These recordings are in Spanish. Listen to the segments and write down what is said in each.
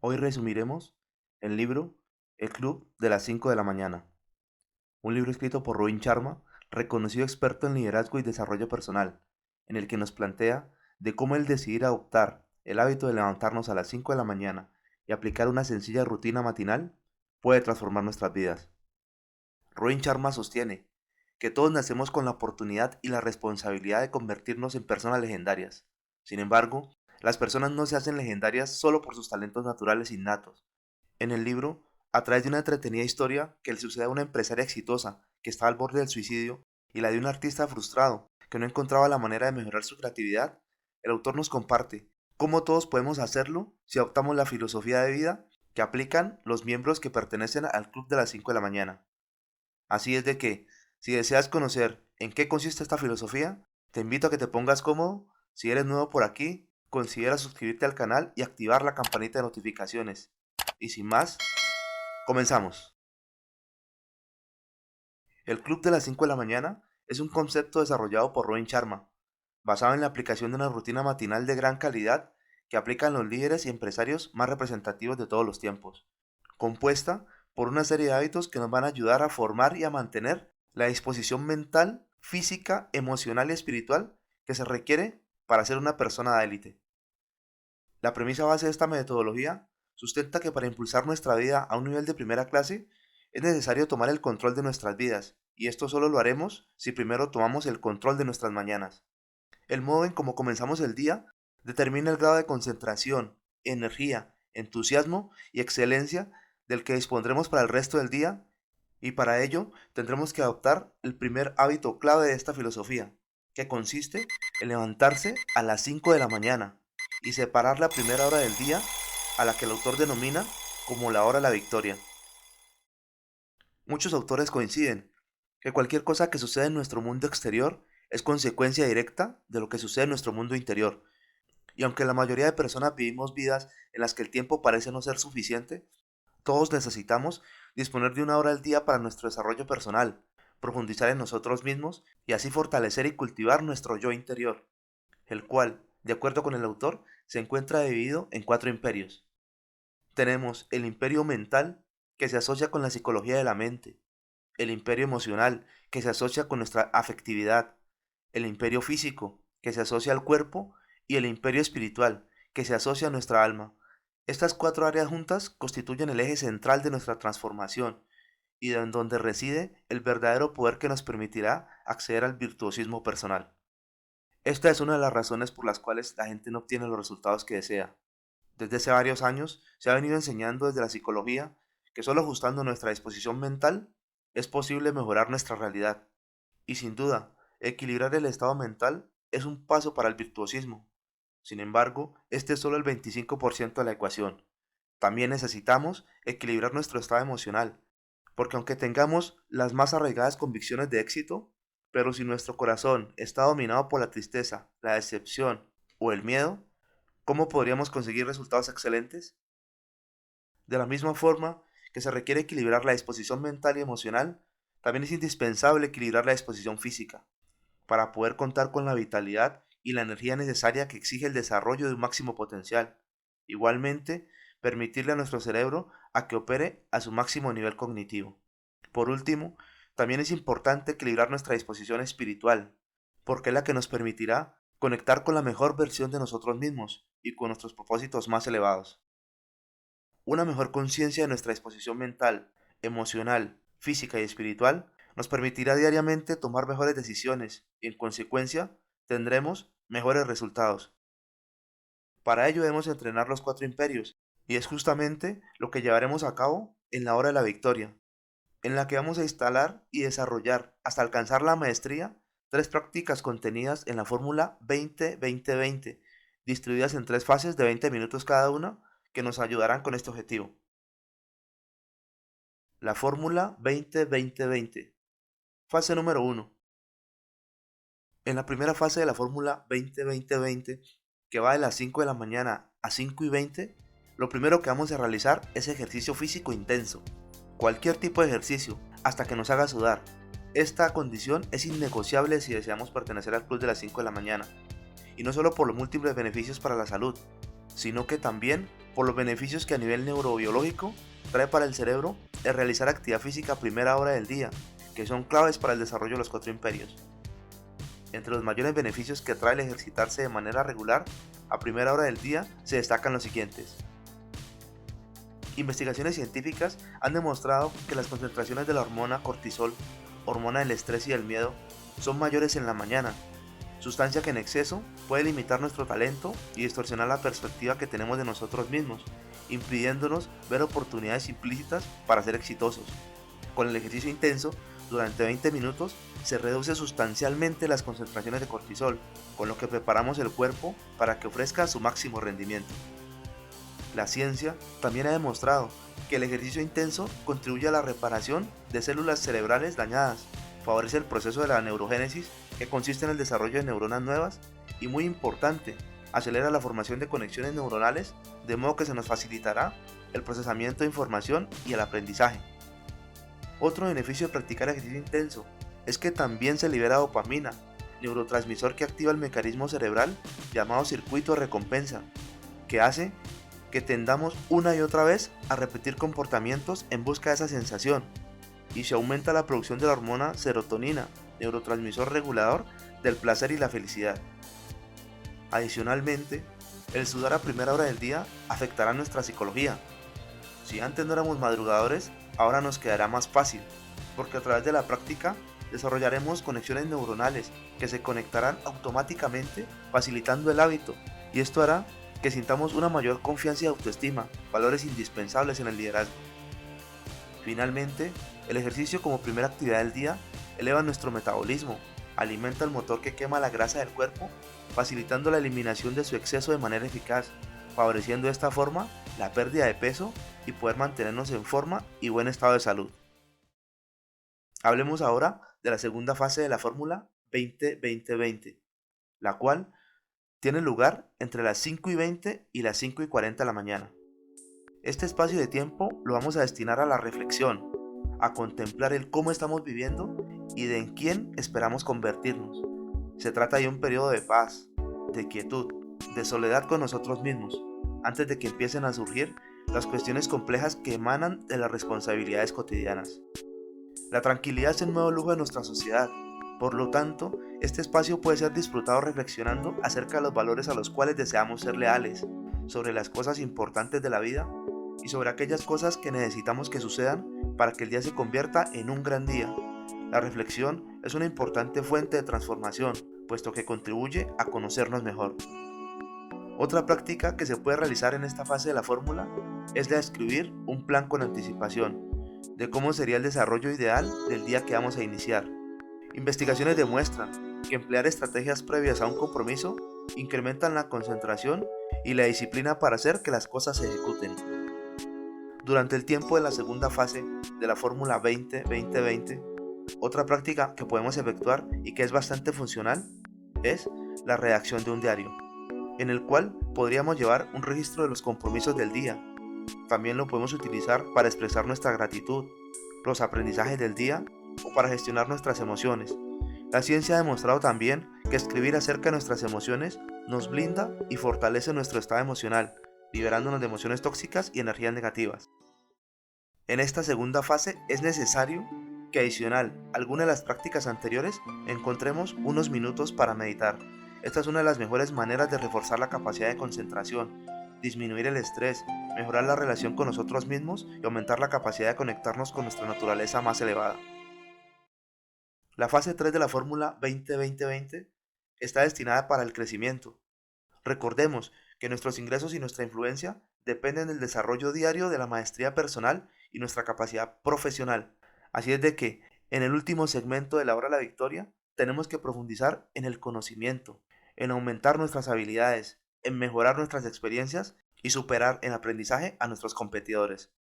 Hoy resumiremos el libro El Club de las 5 de la mañana, un libro escrito por Robin Sharma, reconocido experto en liderazgo y desarrollo personal, en el que nos plantea de cómo el decidir adoptar el hábito de levantarnos a las 5 de la mañana y aplicar una sencilla rutina matinal puede transformar nuestras vidas. Robin Sharma sostiene que todos nacemos con la oportunidad y la responsabilidad de convertirnos en personas legendarias. Sin embargo, las personas no se hacen legendarias solo por sus talentos naturales innatos. En el libro, a través de una entretenida historia que le sucede a una empresaria exitosa que está al borde del suicidio y la de un artista frustrado que no encontraba la manera de mejorar su creatividad, el autor nos comparte cómo todos podemos hacerlo si adoptamos la filosofía de vida que aplican los miembros que pertenecen al Club de las 5 de la mañana. Así es de que, si deseas conocer en qué consiste esta filosofía, te invito a que te pongas cómodo. Si eres nuevo por aquí, considera suscribirte al canal y activar la campanita de notificaciones. Y sin más, comenzamos. El Club de las 5 de la mañana es un concepto desarrollado por Robin Sharma, basado en la aplicación de una rutina matinal de gran calidad que aplican los líderes y empresarios más representativos de todos los tiempos, compuesta por una serie de hábitos que nos van a ayudar a formar y a mantener la disposición mental, física, emocional y espiritual que se requiere para ser una persona de élite. La premisa base de esta metodología sustenta que para impulsar nuestra vida a un nivel de primera clase es necesario tomar el control de nuestras vidas, y esto solo lo haremos si primero tomamos el control de nuestras mañanas. El modo en cómo comenzamos el día determina el grado de concentración, energía, entusiasmo y excelencia del que dispondremos para el resto del día, y para ello tendremos que adoptar el primer hábito clave de esta filosofía, que consiste en levantarse a las 5 de la mañana y separar la primera hora del día, a la que el autor denomina como la hora de la victoria. Muchos autores coinciden que cualquier cosa que sucede en nuestro mundo exterior es consecuencia directa de lo que sucede en nuestro mundo interior. Y aunque la mayoría de personas vivimos vidas en las que el tiempo parece no ser suficiente, todos necesitamos disponer de una hora al día para nuestro desarrollo personal, profundizar en nosotros mismos y así fortalecer y cultivar nuestro yo interior, el cual, de acuerdo con el autor, se encuentra dividido en 4 imperios. Tenemos el imperio mental, que se asocia con la psicología de la mente; el imperio emocional, que se asocia con nuestra afectividad; el imperio físico, que se asocia al cuerpo; y el imperio espiritual, que se asocia a nuestra alma. Estas 4 áreas juntas constituyen el eje central de nuestra transformación y en donde reside el verdadero poder que nos permitirá acceder al virtuosismo personal. Esta es una de las razones por las cuales la gente no obtiene los resultados que desea. Desde hace varios años se ha venido enseñando desde la psicología que solo ajustando nuestra disposición mental es posible mejorar nuestra realidad. Y sin duda, equilibrar el estado mental es un paso para el virtuosismo. Sin embargo, este es solo el 25% de la ecuación. También necesitamos equilibrar nuestro estado emocional, porque aunque tengamos las más arraigadas convicciones de éxito, pero si nuestro corazón está dominado por la tristeza, la decepción o el miedo, ¿cómo podríamos conseguir resultados excelentes? De la misma forma que se requiere equilibrar la disposición mental y emocional, también es indispensable equilibrar la disposición física, para poder contar con la vitalidad y la energía necesaria que exige el desarrollo de un máximo potencial. Igualmente, permitirle a nuestro cerebro a que opere a su máximo nivel cognitivo. Por último, también es importante equilibrar nuestra disposición espiritual, porque es la que nos permitirá conectar con la mejor versión de nosotros mismos y con nuestros propósitos más elevados. Una mejor conciencia de nuestra disposición mental, emocional, física y espiritual nos permitirá diariamente tomar mejores decisiones y, en consecuencia, tendremos mejores resultados. Para ello debemos entrenar los 4 imperios, y es justamente lo que llevaremos a cabo en la hora de la victoria, en la que vamos a instalar y desarrollar hasta alcanzar la maestría 3 prácticas contenidas en la fórmula 20-20-20, distribuidas en 3 fases de 20 minutos cada una, que nos ayudarán con este objetivo. La fórmula 20-20-20. Fase número 1. En la primera fase de la fórmula 20-20-20, que va de las 5 de la mañana a 5:20, lo primero que vamos a realizar es ejercicio físico intenso. Cualquier tipo de ejercicio, hasta que nos haga sudar. Esta condición es innegociable si deseamos pertenecer al club de las 5 de la mañana. Y no solo por los múltiples beneficios para la salud, sino que también por los beneficios que a nivel neurobiológico trae para el cerebro el realizar actividad física a primera hora del día, que son claves para el desarrollo de los cuatro imperios. Entre los mayores beneficios que trae el ejercitarse de manera regular a primera hora del día se destacan los siguientes. Investigaciones científicas han demostrado que las concentraciones de la hormona cortisol, hormona del estrés y del miedo, son mayores en la mañana, sustancia que en exceso puede limitar nuestro talento y distorsionar la perspectiva que tenemos de nosotros mismos, impidiéndonos ver oportunidades implícitas para ser exitosos. Con el ejercicio intenso, durante 20 minutos, se reduce sustancialmente las concentraciones de cortisol, con lo que preparamos el cuerpo para que ofrezca su máximo rendimiento. La ciencia también ha demostrado que el ejercicio intenso contribuye a la reparación de células cerebrales dañadas, favorece el proceso de la neurogénesis, que consiste en el desarrollo de neuronas nuevas, y muy importante, acelera la formación de conexiones neuronales, de modo que se nos facilitará el procesamiento de información y el aprendizaje. Otro beneficio de practicar ejercicio intenso es que también se libera dopamina, neurotransmisor que activa el mecanismo cerebral llamado circuito de recompensa, que hace que tendamos una y otra vez a repetir comportamientos en busca de esa sensación, y se aumenta la producción de la hormona serotonina, neurotransmisor regulador del placer y la felicidad. Adicionalmente, el sudar a primera hora del día afectará nuestra psicología. Si antes no éramos madrugadores, ahora nos quedará más fácil, porque a través de la práctica desarrollaremos conexiones neuronales que se conectarán automáticamente, facilitando el hábito, y esto hará que sintamos una mayor confianza y autoestima, valores indispensables en el liderazgo. Finalmente, el ejercicio como primera actividad del día eleva nuestro metabolismo, alimenta el motor que quema la grasa del cuerpo, facilitando la eliminación de su exceso de manera eficaz, favoreciendo de esta forma la pérdida de peso y poder mantenernos en forma y buen estado de salud. Hablemos ahora de la segunda fase de la fórmula 20-20-20, la cual tiene lugar entre las 5:20 y las 5:40 de la mañana. Este espacio de tiempo lo vamos a destinar a la reflexión, a contemplar el cómo estamos viviendo y de en quién esperamos convertirnos. Se trata de un periodo de paz, de quietud, de soledad con nosotros mismos, antes de que empiecen a surgir las cuestiones complejas que emanan de las responsabilidades cotidianas. La tranquilidad es el nuevo lujo de nuestra sociedad. Por lo tanto, este espacio puede ser disfrutado reflexionando acerca de los valores a los cuales deseamos ser leales, sobre las cosas importantes de la vida y sobre aquellas cosas que necesitamos que sucedan para que el día se convierta en un gran día. La reflexión es una importante fuente de transformación, puesto que contribuye a conocernos mejor. Otra práctica que se puede realizar en esta fase de la fórmula es la de escribir un plan con anticipación, de cómo sería el desarrollo ideal del día que vamos a iniciar. Investigaciones demuestran que emplear estrategias previas a un compromiso incrementan la concentración y la disciplina para hacer que las cosas se ejecuten. Durante el tiempo de la segunda fase de la fórmula 20-20-20, otra práctica que podemos efectuar y que es bastante funcional es la redacción de un diario, en el cual podríamos llevar un registro de los compromisos del día. También lo podemos utilizar para expresar nuestra gratitud, los aprendizajes del día o para gestionar nuestras emociones. La ciencia ha demostrado también que escribir acerca de nuestras emociones nos blinda y fortalece nuestro estado emocional, liberándonos de emociones tóxicas y energías negativas. En esta segunda fase es necesario que, adicional a alguna de las prácticas anteriores, encontremos unos minutos para meditar. Esta es una de las mejores maneras de reforzar la capacidad de concentración, disminuir el estrés, mejorar la relación con nosotros mismos y aumentar la capacidad de conectarnos con nuestra naturaleza más elevada. La fase 3 de la fórmula 20-20-20 está destinada para el crecimiento. Recordemos que nuestros ingresos y nuestra influencia dependen del desarrollo diario de la maestría personal y nuestra capacidad profesional. Así es de que, en el último segmento de la hora de la victoria, tenemos que profundizar en el conocimiento, en aumentar nuestras habilidades, en mejorar nuestras experiencias y superar en aprendizaje a nuestros competidores.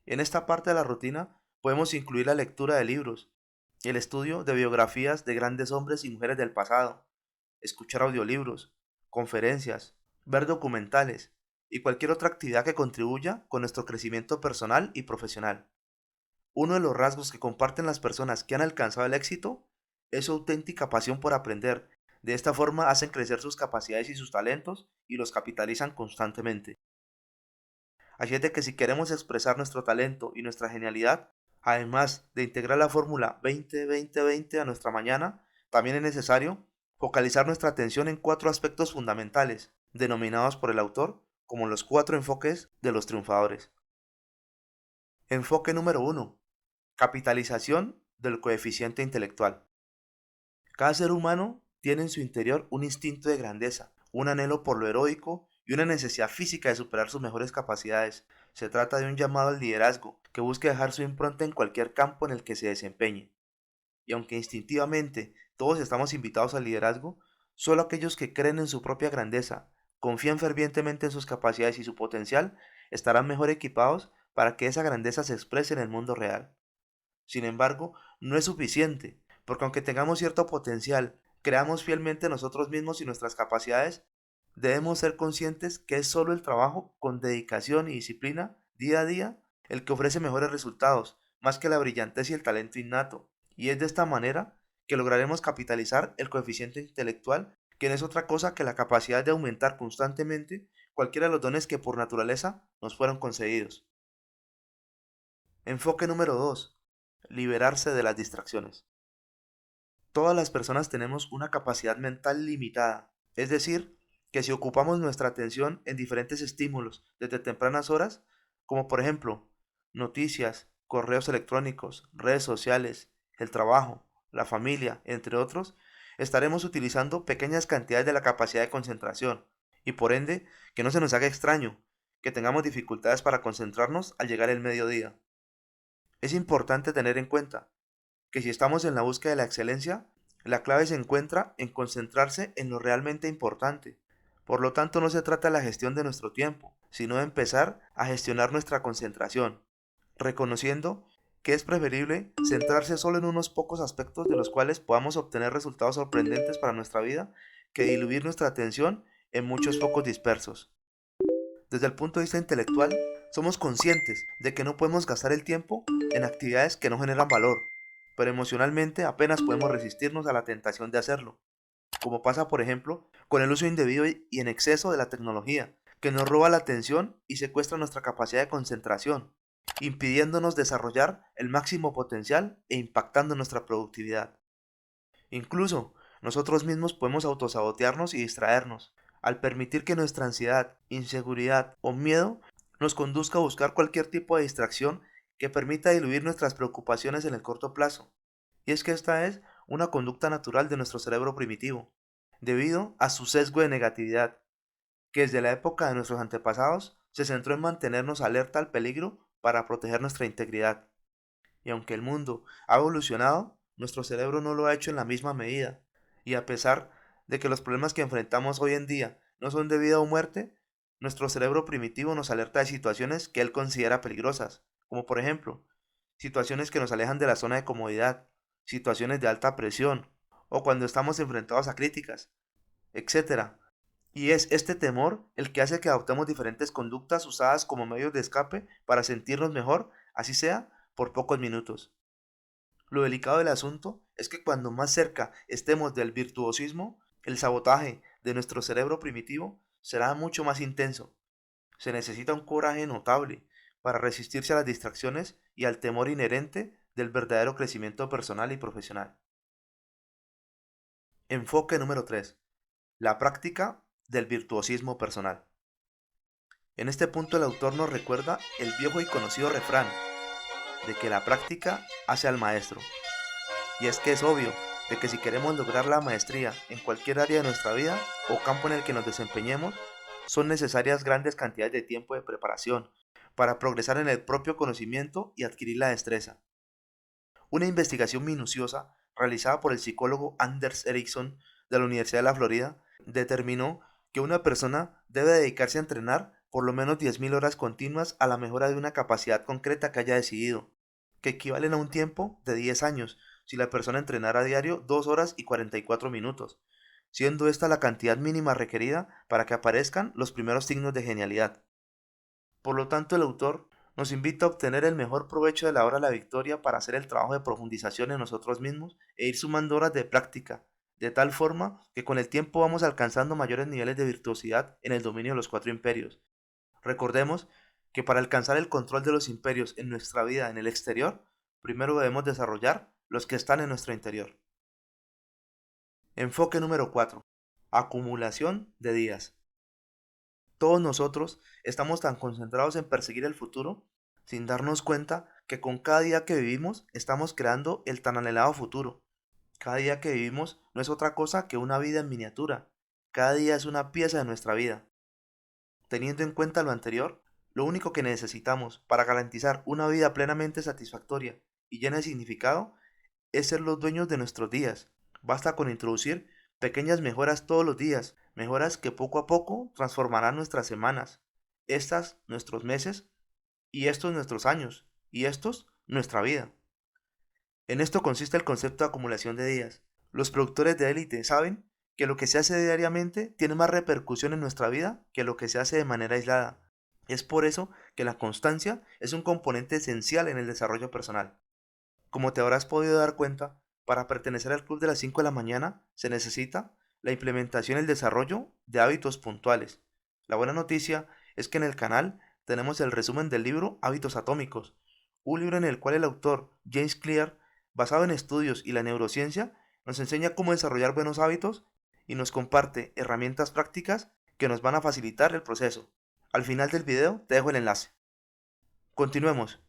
En esta parte de la rutina podemos incluir la lectura de libros, el estudio de biografías de grandes hombres y mujeres del pasado, escuchar audiolibros, conferencias, ver documentales y cualquier otra actividad que contribuya con nuestro crecimiento personal y profesional. Uno de los rasgos que comparten las personas que han alcanzado el éxito es su auténtica pasión por aprender. De esta forma hacen crecer sus capacidades y sus talentos y los capitalizan constantemente. Así es de que si queremos expresar nuestro talento y nuestra genialidad, además de integrar la fórmula 20-20-20 a nuestra mañana, también es necesario focalizar nuestra atención en cuatro aspectos fundamentales, denominados por el autor como los cuatro enfoques de los triunfadores. Enfoque número uno: capitalización del coeficiente intelectual. Cada ser humano tiene en su interior un instinto de grandeza, un anhelo por lo heroico y una necesidad física de superar sus mejores capacidades. Se trata de un llamado al liderazgo que busca dejar su impronta en cualquier campo en el que se desempeñe. Y aunque instintivamente todos estamos invitados al liderazgo, solo aquellos que creen en su propia grandeza, confían fervientemente en sus capacidades y su potencial, estarán mejor equipados para que esa grandeza se exprese en el mundo real. Sin embargo, no es suficiente, porque aunque tengamos cierto potencial, creamos fielmente nosotros mismos y nuestras capacidades, debemos ser conscientes que es solo el trabajo con dedicación y disciplina día a día el que ofrece mejores resultados, más que la brillantez y el talento innato. Y es de esta manera que lograremos capitalizar el coeficiente intelectual, que no es otra cosa que la capacidad de aumentar constantemente cualquiera de los dones que por naturaleza nos fueron concedidos. Enfoque número 2: liberarse de las distracciones. Todas las personas tenemos una capacidad mental limitada, es decir, que si ocupamos nuestra atención en diferentes estímulos desde tempranas horas, como por ejemplo noticias, correos electrónicos, redes sociales, el trabajo, la familia, entre otros, estaremos utilizando pequeñas cantidades de la capacidad de concentración y por ende que no se nos haga extraño que tengamos dificultades para concentrarnos al llegar el mediodía. Es importante tener en cuenta que si estamos en la búsqueda de la excelencia, la clave se encuentra en concentrarse en lo realmente importante. Por lo tanto, no se trata de la gestión de nuestro tiempo, sino de empezar a gestionar nuestra concentración, reconociendo que es preferible centrarse solo en unos pocos aspectos de los cuales podamos obtener resultados sorprendentes para nuestra vida que diluir nuestra atención en muchos focos dispersos. Desde el punto de vista intelectual, somos conscientes de que no podemos gastar el tiempo en actividades que no generan valor, pero emocionalmente apenas podemos resistirnos a la tentación de hacerlo, como pasa por ejemplo con el uso indebido y en exceso de la tecnología, que nos roba la atención y secuestra nuestra capacidad de concentración, impidiéndonos desarrollar el máximo potencial e impactando nuestra productividad. Incluso, nosotros mismos podemos autosabotearnos y distraernos, al permitir que nuestra ansiedad, inseguridad o miedo nos conduzca a buscar cualquier tipo de distracción que permita diluir nuestras preocupaciones en el corto plazo. Y es que esta es una conducta natural de nuestro cerebro primitivo, debido a su sesgo de negatividad, que desde la época de nuestros antepasados se centró en mantenernos alerta al peligro para proteger nuestra integridad. Y aunque el mundo ha evolucionado, nuestro cerebro no lo ha hecho en la misma medida. Y a pesar de que los problemas que enfrentamos hoy en día no son de vida o muerte, nuestro cerebro primitivo nos alerta de situaciones que él considera peligrosas, como por ejemplo, situaciones que nos alejan de la zona de comodidad, situaciones de alta presión, o cuando estamos enfrentados a críticas, etcétera. Y es este temor el que hace que adoptemos diferentes conductas usadas como medios de escape para sentirnos mejor, así sea por pocos minutos. Lo delicado del asunto es que cuando más cerca estemos del virtuosismo, el sabotaje de nuestro cerebro primitivo será mucho más intenso. Se necesita un coraje notable para resistirse a las distracciones y al temor inherente del verdadero crecimiento personal y profesional. Enfoque número 3: la práctica del virtuosismo personal. En este punto el autor nos recuerda el viejo y conocido refrán de que la práctica hace al maestro. Y es que es obvio de que si queremos lograr la maestría en cualquier área de nuestra vida o campo en el que nos desempeñemos, son necesarias grandes cantidades de tiempo de preparación para progresar en el propio conocimiento y adquirir la destreza. Una investigación minuciosa realizada por el psicólogo Anders Ericsson de la Universidad de la Florida determinó que una persona debe dedicarse a entrenar por lo menos 10.000 horas continuas a la mejora de una capacidad concreta que haya decidido, que equivalen a un tiempo de 10 años si la persona entrenara a diario 2 horas y 44 minutos, siendo esta la cantidad mínima requerida para que aparezcan los primeros signos de genialidad. Por lo tanto, el autor nos invita a obtener el mejor provecho de la hora de la victoria para hacer el trabajo de profundización en nosotros mismos e ir sumando horas de práctica, de tal forma que con el tiempo vamos alcanzando mayores niveles de virtuosidad en el dominio de los cuatro imperios. Recordemos que para alcanzar el control de los imperios en nuestra vida en el exterior, primero debemos desarrollar los que están en nuestro interior. Enfoque número 4. Acumulación de días. Todos nosotros estamos tan concentrados en perseguir el futuro sin darnos cuenta que con cada día que vivimos estamos creando el tan anhelado futuro. Cada día que vivimos no es otra cosa que una vida en miniatura. Cada día es una pieza de nuestra vida. Teniendo en cuenta lo anterior, lo único que necesitamos para garantizar una vida plenamente satisfactoria y llena de significado es ser los dueños de nuestros días. Basta con introducir pequeñas mejoras todos los días, mejoras que poco a poco transformarán nuestras semanas, estas nuestros meses y estos nuestros años y estos nuestra vida. En esto consiste el concepto de acumulación de días. Los productores de élite saben que lo que se hace diariamente tiene más repercusión en nuestra vida que lo que se hace de manera aislada. Es por eso que la constancia es un componente esencial en el desarrollo personal. Como te habrás podido dar cuenta, para pertenecer al club de las 5 de la mañana se necesita la implementación y el desarrollo de hábitos puntuales. La buena noticia es que en el canal tenemos el resumen del libro Hábitos Atómicos, un libro en el cual el autor James Clear, basado en estudios y la neurociencia, nos enseña cómo desarrollar buenos hábitos y nos comparte herramientas prácticas que nos van a facilitar el proceso. Al final del video te dejo el enlace. Continuemos.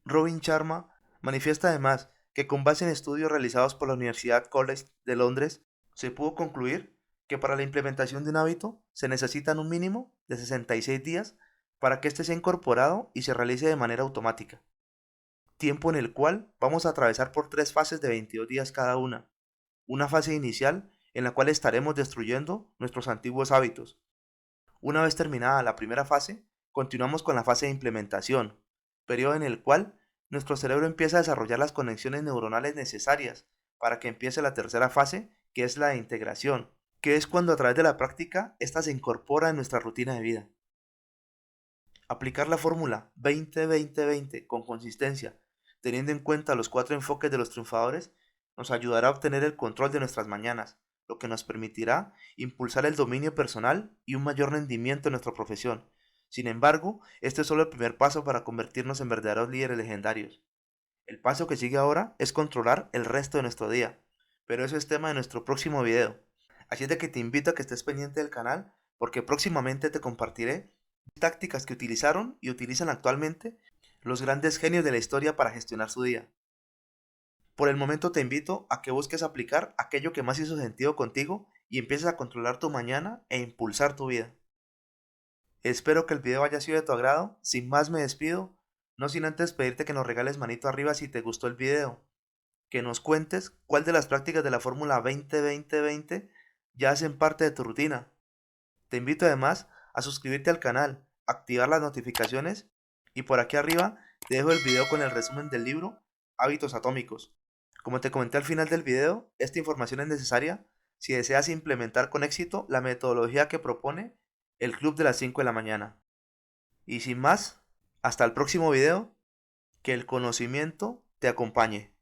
Robin Sharma manifiesta además que con base en estudios realizados por la Universidad College de Londres, se pudo concluir que para la implementación de un hábito se necesitan un mínimo de 66 días para que éste sea incorporado y se realice de manera automática. Tiempo en el cual vamos a atravesar por 3 fases de 22 días cada una. Una fase inicial en la cual estaremos destruyendo nuestros antiguos hábitos. Una vez terminada la primera fase, continuamos con la fase de implementación, periodo en el cual nuestro cerebro empieza a desarrollar las conexiones neuronales necesarias para que empiece la tercera fase, que es la de integración, que es cuando a través de la práctica ésta se incorpora en nuestra rutina de vida. Aplicar la fórmula 20-20-20 con consistencia, teniendo en cuenta los 4 enfoques de los triunfadores, nos ayudará a obtener el control de nuestras mañanas, lo que nos permitirá impulsar el dominio personal y un mayor rendimiento en nuestra profesión. Sin embargo, este es solo el primer paso para convertirnos en verdaderos líderes legendarios. El paso que sigue ahora es controlar el resto de nuestro día, pero eso es tema de nuestro próximo video. Así es de que te invito a que estés pendiente del canal, porque próximamente te compartiré tácticas que utilizaron y utilizan actualmente los grandes genios de la historia para gestionar su día. Por el momento te invito a que busques aplicar aquello que más hizo sentido contigo y empieces a controlar tu mañana e impulsar tu vida. Espero que el video haya sido de tu agrado. Sin más me despido, no sin antes pedirte que nos regales manito arriba si te gustó el video, que nos cuentes cuál de las prácticas de la fórmula 20-20-20 ya hacen parte de tu rutina. Te invito además a suscribirte al canal, activar las notificaciones y por aquí arriba te dejo el video con el resumen del libro Hábitos Atómicos. Como te comenté al final del video, esta información es necesaria si deseas implementar con éxito la metodología que propone el Club de las 5 de la mañana. Y sin más, hasta el próximo video, que el conocimiento te acompañe.